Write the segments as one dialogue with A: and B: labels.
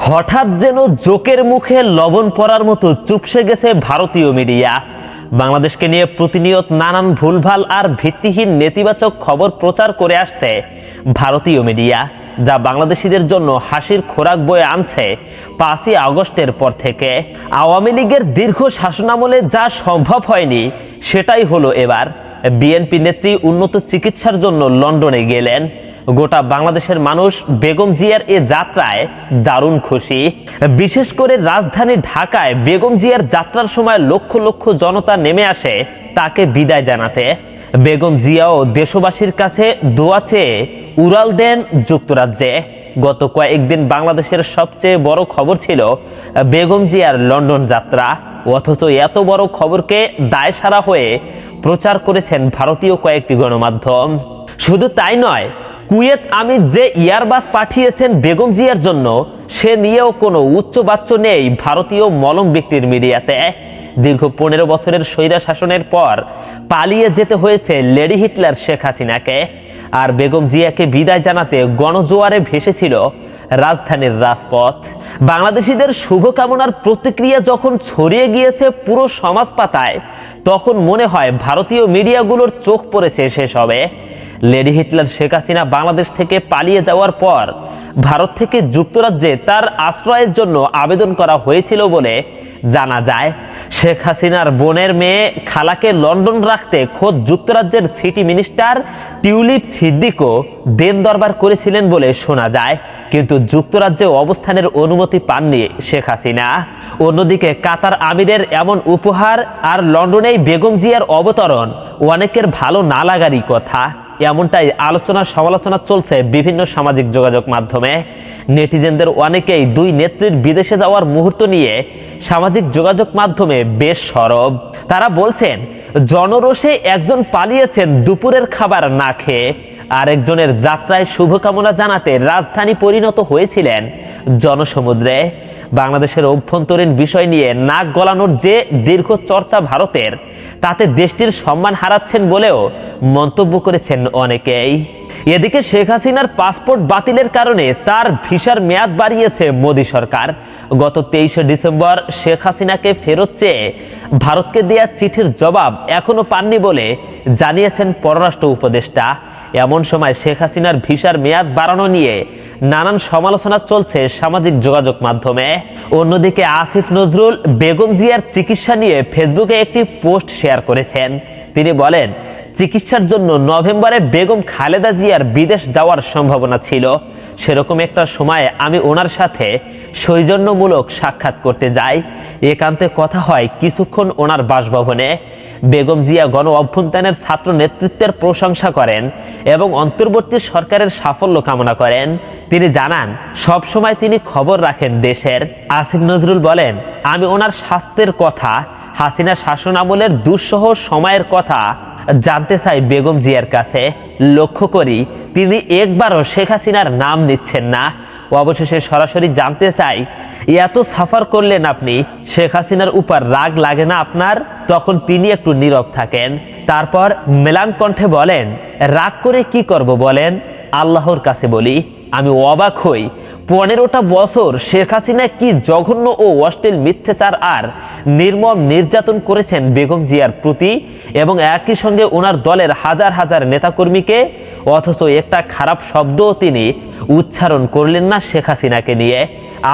A: হঠাৎ যেন জোকের মুখে লবণ পড়ার মতো চুপসে গেছে ভারতীয় মিডিয়া। বাংলাদেশকে নিয়ে প্রতিনিয়ত নানান ভুলভাল আর ভিত্তিহীন নেতিবাচক খবর প্রচার করে আসছে ভারতীয় মিডিয়া, যা বাংলাদেশিদের জন্য হাসির খোরাক বয়ে আনছে 5ই আগস্টের পর থেকে। আওয়ামী লীগের দীর্ঘ শাসনামলে যা সম্ভব হয়নি সেটাই হলো এবার। বিএনপি নেত্রী উন্নত চিকিৎসার জন্য লন্ডনে গেলেন। গোটা বাংলাদেশের মানুষ বেগম জিয়ার এ যাত্রায় দারুণ খুশি। বিশেষ করে রাজধানী ঢাকায় বেগম জিয়ার যাত্রার সময় লক্ষ লক্ষ জনতা নেমে আসে তাকে বিদায় জানাতে। বেগম জিয়াও দেশবাসীর কাছে দোয়া চেয়ে উড়াল দেন যুক্তরাজ্যে। গত কয়েকদিন বাংলাদেশের সবচেয়ে বড় খবর ছিল বেগম জিয়ার লন্ডন যাত্রা, অথচ এত বড় খবরকে দায়সারা হয়ে প্রচার করেছেন ভারতীয় কয়েকটি গণমাধ্যম। শুধু তাই নয়, কুয়েত আমির যে ইয়ারবাস পাঠিয়েছেন বেগম জিয়ার জন্য সে নিয়েও কোনো উচ্চবাচ্য নেই ভারতীয় মলম ব্যক্তির মিডিয়াতে। দীর্ঘ 15 বছরের স্বৈরা শাসনের পর পালিয়ে যেতে হয়েছে লেডি হিটলার শেখ হাসিনাকে, আর বেগম জিয়াকে বিদায় জানাতে গণজোয়ারে ভেসেছিল রাজধানীর রাজপথ। বাংলাদেশিদের শুভকামনার প্রতিক্রিয়া যখন ছড়িয়ে গিয়েছে পুরো সমাজ পাতায়, তখন মনে হয় ভারতীয় মিডিয়াগুলোর চোখ পড়েছে সেসবে। লেডি হিটলার শেখ হাসিনা বাংলাদেশ থেকে পালিয়ে যাওয়ার পর ভারত থেকে যুক্তরাজ্যে তার আশ্রয়ের জন্য আবেদন করা হয়েছিল বলে জানা যায়। শেখ হাসিনার বোনের মেয়ে খালাকে লন্ডন রাখতে খোদ যুক্তরাজ্যের সিটি মিনিস্টার টিউলিপ সিদ্দিকও দেন দরবার করেছিলেন বলে শোনা যায়, কিন্তু যুক্তরাজ্যে অবস্থানের অনুমতি পাননি শেখ হাসিনা। অন্যদিকে কাতার আমিরের এমন উপহার আর লন্ডনেই বেগম জিয়ার অবতরণ অনেকের ভালো না লাগারই কথা। এমনটাই আলোচনা সমালোচনা চলছে বিভিন্ন সামাজিক যোগাযোগ মাধ্যমে। নেটিজেনদের অনেকেই দুই নেত্রীর বিদেশে যাওয়ার মুহূর্ত নিয়ে সামাজিক যোগাযোগ মাধ্যমে বেশ সরব। তারা বলছেন, জনরোষে একজন পালিয়েছেন দুপুরের খাবার না খেয়ে, আরেকজনের যাত্রায় শুভকামনা জানাতে রাজধানী পরিণত হয়েছিলেন জনসমুদ্রে। বাংলাদেশের অভ্যন্তরীণ বিষয় নিয়ে নাক গলানোর যে দীর্ঘ চর্চা ভারতের, তাতে দেশটির সম্মান হারাচ্ছেন বলেও মন্তব্য করেছেন অনেকেই। এদিকে শেখ হাসিনার পাসপোর্ট বাতিলের কারণে তার ভিসার মেয়াদ বাড়িয়েছে মোদী সরকার। গত 23শে ডিসেম্বর শেখ হাসিনাকে ফেরত চেয়ে ভারতকে দেয়া চিঠির জবাব এখনো পাননি বলে জানিয়েছেন পররাষ্ট্র উপদেষ্টা। এমন সময় শেখ হাসিনার ভিসার মেয়াদ বাড়ানো নিয়ে নানান সমালোচনা চলছে সামাজিক যোগাযোগ মাধ্যমে। অন্যদিকে আসিফ নজরুল বেগম জিয়ার চিকিৎসা নিয়ে ফেসবুকে একটি পোস্ট শেয়ার করেছেন। তিনি বলেন, চিকিৎসার জন্য নভেম্বরে বেগম খালেদা জিয়ার বিদেশ যাওয়ার সম্ভাবনা ছিল। সেরকম একটা সময়ে আমি ওনার সাথে সৌজন্যমূলক সাক্ষাৎ করতে যাই। একান্তে কথা হয় কিছুক্ষণ ওনার বাসভবনে। বেগম জিয়া গণ অভ্যুত্থানের ছাত্র নেতৃত্বের প্রশংসা করেন এবং অন্তর্বর্তী সরকারের সাফল্য কামনা করেন। তিনি জানান, সব সময় তিনি খবর রাখেন দেশের। আসিফ নজরুল বলেন, আমি ওনার স্বাস্থ্যের কথা, হাসিনা শাসন আমলের দুঃসহ সময়ের কথা জানতে চাই বেগম জিয়ার কাছে। লক্ষ্য করি তিনি একবারও শেখ হাসিনার নাম নিচ্ছেন না। অবশেষে সরাসরি জানতে চাই, এত সাফার করলেন আপনি, শেখ হাসিনার উপর রাগ লাগে না আপনার? তখন তিনি একটু নীরব থাকেন। তারপর মেলান কণ্ঠে বলেন, রাগ করে কি করব বলেন? আল্লাহর কাছে বলি, আমি অবাক হই 15টা বছর শেখ হাসিনা কি জঘন্য ও অশ্লীল মিথ্যাচার আর নির্মম নির্যাতন করেছেন বেগম জিয়ার প্রতি, এবং একই সঙ্গে ওনার দলের হাজার হাজার নেতাকর্মীকে, অথচ একটা খারাপ শব্দও তিনি উচ্চারণ করলেন না শেখ হাসিনাকে নিয়ে।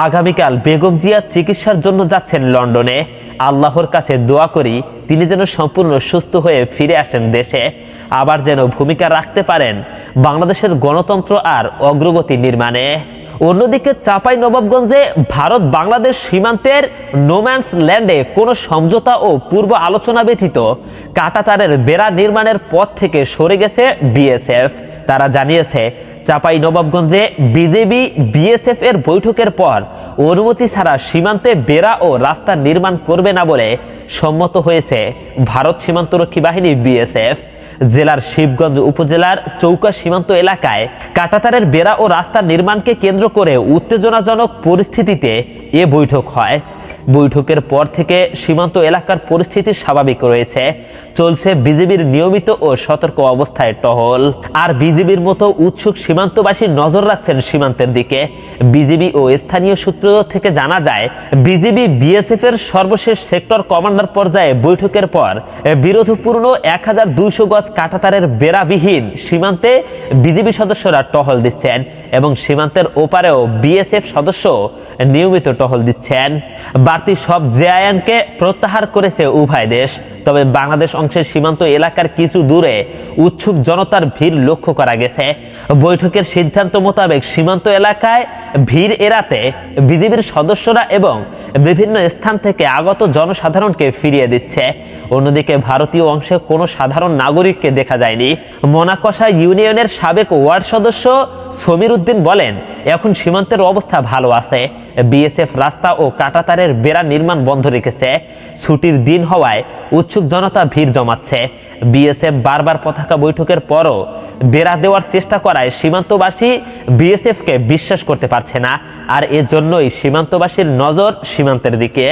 A: আগামীকাল বেগম জিয়া চিকিৎসার জন্য যাচ্ছেন লন্ডনে। আল্লাহর কাছে দোয়া করি তিনি যেন সম্পূর্ণ সুস্থ হয়ে ফিরে আসেন দেশে, আবার যেন ভূমিকা রাখতে পারেন বাংলাদেশের গণতন্ত্র আর অগ্রগতি নির্মাণে। অন্যদিকে চাঁপাইনবাবগঞ্জে ভারত বাংলাদেশ সীমান্তের নোম্যান্স ল্যান্ডে কোনো সমঝোতা ও পূর্ব আলোচনা ব্যতীত কাঁটাতারের বেড়া নির্মাণের পথ থেকে সরে গেছে বিএসএফ। তারা জানিয়েছে, চাঁপাইনবাবগঞ্জে বিজেপি বিএসএফ এর বৈঠকের পর অনুমতি ছাড়া সীমান্তে বেড়া ও রাস্তা নির্মাণ করবে না বলে সম্মত হয়েছে ভারত সীমান্তরক্ষী বাহিনী বিএসএফ। জেলার শিবগঞ্জ উপজেলার চৌকা সীমান্ত এলাকায় কাঁটাতারের বেড়া ও রাস্তা নির্মাণকে কেন্দ্র করে উত্তেজনাজনক পরিস্থিতিতে এ বৈঠক হয়। বৈঠকের পর থেকে সীমান্ত এলাকার পরিস্থিতি স্বাভাবিক রয়েছে। চলছে বিজিবির নিয়মিত ও সতর্ক অবস্থায় টহল। আর বিজিবির মতো উৎসুক সীমান্তবাসী নজর রাখছেন সীমান্তের দিকে। বিজিবি ও স্থানীয় সূত্র থেকে জানা যায়, বিজিবি বিএসএফ এর সর্বশেষ সেক্টর কমান্ডার পর্যায়ে বৈঠকের পর বিরোধপূর্ণ 1200 গজ কাঁটাতারের বেড়াবিহীন সীমান্তে বিজিবি সদস্যরা টহল দিচ্ছেন এবং সীমান্তের ওপারেও বিএসএফ সদস্য নিয়মিত টহল দিচ্ছেন। বাড়তি সব জেআইএনকে প্রত্যাহার করেছে উভয় দেশ। তবে বাংলাদেশ অংশের সীমান্ত এলাকার কিছু দূরে উৎসুক জনতার ভিড় লক্ষ্য করা গেছে। বৈঠকের সিদ্ধান্ত মোতাবেক সীমান্ত এলাকায় ভিড় এড়াতে বিজিবির সদস্যরা এবং বিভিন্ন স্থান থেকে আগত জনসাধারণকে ফিরিয়ে দিচ্ছে। অন্যদিকে ভারতীয় অংশে কোনো সাধারণ নাগরিককে দেখা যায়নি। মোনাকষা ইউনিয়নের সাবেক ওয়ার্ড সদস্য সমীর উদ্দিন বলেন, এখন সীমান্তের অবস্থা ভালো আছে। বিএসএফ রাস্তা ও কাঁটাতারের বেড়া নির্মাণ বন্ধ রেখেছে। ছুটির দিন হওয়ায় উৎসুক জনতা ভিড় জমাচ্ছে। বিএসএফ বারবার পতাকা বৈঠকের পরও বেড়া দেওয়ার চেষ্টা করায় সীমান্তবাসী বিএসএফকে বিশ্বাস করতে পারছে না। আর এজন্যই সীমান্তবাসীর নজর সীমান্তের দিকে।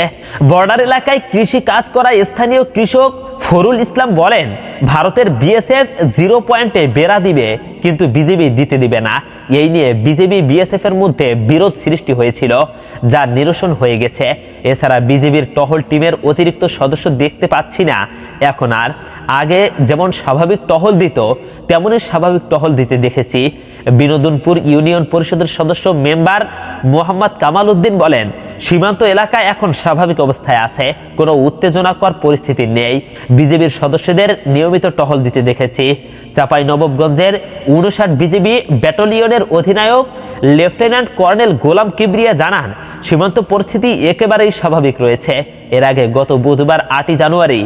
A: বর্ডার এলাকায় কৃষি কাজ করা স্থানীয় কৃষক ফরুল ইসলাম বলেন, ভারতের বিএসএফ 0 পয়েন্টে বেড়া দিবে, কিন্তু বিজিবি দিতে দিবে না। এই নিয়ে বিজেপি বিএসএফ এর মধ্যে বিরোধ সৃষ্টি হয়েছিল, যা নিরসন হয়ে গেছে। এছাড়া বিজিবির টহল টিমের অতিরিক্ত সদস্য দেখতে পাচ্ছি না এখন আর। আগে যেমন স্বাভাবিক টহল দিত, তেমনই স্বাভাবিক টহল দিতে দেখেছি। বিনোদনপুর ইউনিয়ন পরিষদের সদস্য মেম্বার মোহাম্মদ কামাল উদ্দিন বলেন, সীমান্ত এলাকায় এখন স্বাভাবিক অবস্থায় আছে, কোনো উত্তেজনাকর পরিস্থিতি নেই। বিজেপির সদস্যদের নিয়মিত টহল দিতে দেখেছি। চাঁপাইনবাবগঞ্জের 59 বিজিবি ব্যাটালিয়নের অধিনায়ক লেফটেন্যান্ট কর্নেল গোলাম কিবরিয়া জানান, সীমান্ত পরিস্থিতি একেবারেই স্বাভাবিক রয়েছে। এর আগে গত বুধবার 8 জানুয়ারি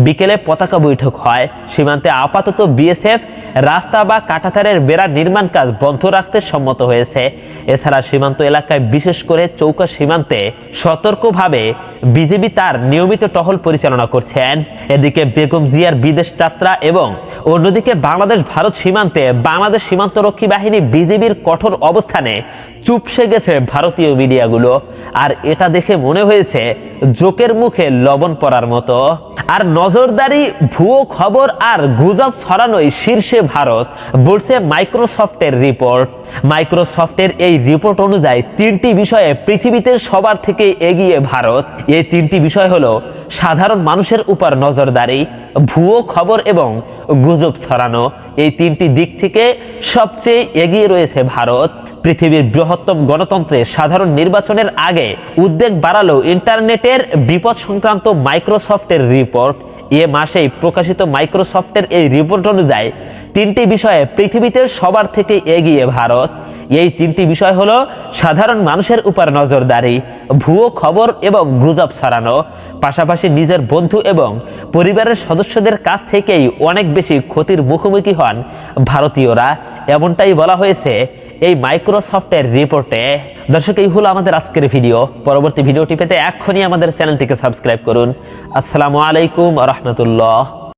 A: বিকেলে পতাকা বৈঠক হয়। সীমান্তে আপাতত বিএসএফ রাস্তা বা কাঁটাতারের বেড়া নির্মাণ কাজ বন্ধ রাখতে সম্মত হয়েছে। এছাড়া সীমান্ত এলাকায় বিশেষ করে চৌকা সীমান্তে সতর্কভাবে বিজিবি তার নিয়মিত টহল পরিচালনা করছেন। এদিকে বেগম জিয়ার বিদেশ যাত্রা এবং অন্যদিকে বাংলাদেশ ভারত সীমান্তে বাংলাদেশ সীমান্তরক্ষী বাহিনী বিজিবির কঠোর অবস্থানে চুপসে গেছে ভারতীয় মিডিয়াগুলো। আর এটা দেখে মনে হয়েছে জোকের মুখে লবণ পড়ার মতো। আর নজরদারি, ভুয়ো খবর আর গুজব ছড়ানোই শীর্ষে ভারত, বলছে মাইক্রোসফটের রিপোর্ট। মাইক্রোসফটের এই রিপোর্ট অনুযায়ী 3টি বিষয়ে পৃথিবীতে সবার থেকে এগিয়ে ভারত। এই 3টি বিষয় হলো সাধারণ মানুষের উপর নজরদারি, ভুয়ো খবর এবং গুজব ছড়ানো। এই 3টি দিক থেকে সবচেয়ে এগিয়ে রয়েছে ভারত। পৃথিবীর বৃহত্তম গণতন্ত্রে সাধারণ নির্বাচনের আগে উদ্বেগ বাড়ালো ইন্টারনেটের বিপদ সংক্রান্ত মাইক্রোসফটের রিপোর্ট। এ মাসেই প্রকাশিত মাইক্রোসফটের এই রিপোর্ট অনুযায়ী 3টি বিষয়ে পৃথিবীতে সবার থেকে এগিয়ে ভারত। এই 3টি বিষয় হলো সাধারণ মানুষের উপর নজরদারি, ভুয়ো খবর এবং গুজব ছড়ানো। পাশাপাশি নিজের বন্ধু এবং পরিবারের সদস্যদের কাছ থেকেই অনেক বেশি ক্ষতির মুখোমুখি হন ভারতীয়রা, এমনটাই বলা হয়েছে এই মাইক্রোসফটের রিপোর্টে। দর্শক, এই হলো আমাদের আজকের ভিডিও। পরবর্তী ভিডিওটি পেতে এক্ষুনি আমাদের চ্যানেলটিকে সাবস্ক্রাইব করুন। আসসালামু আলাইকুম ওয়া রাহমাতুল্লাহ।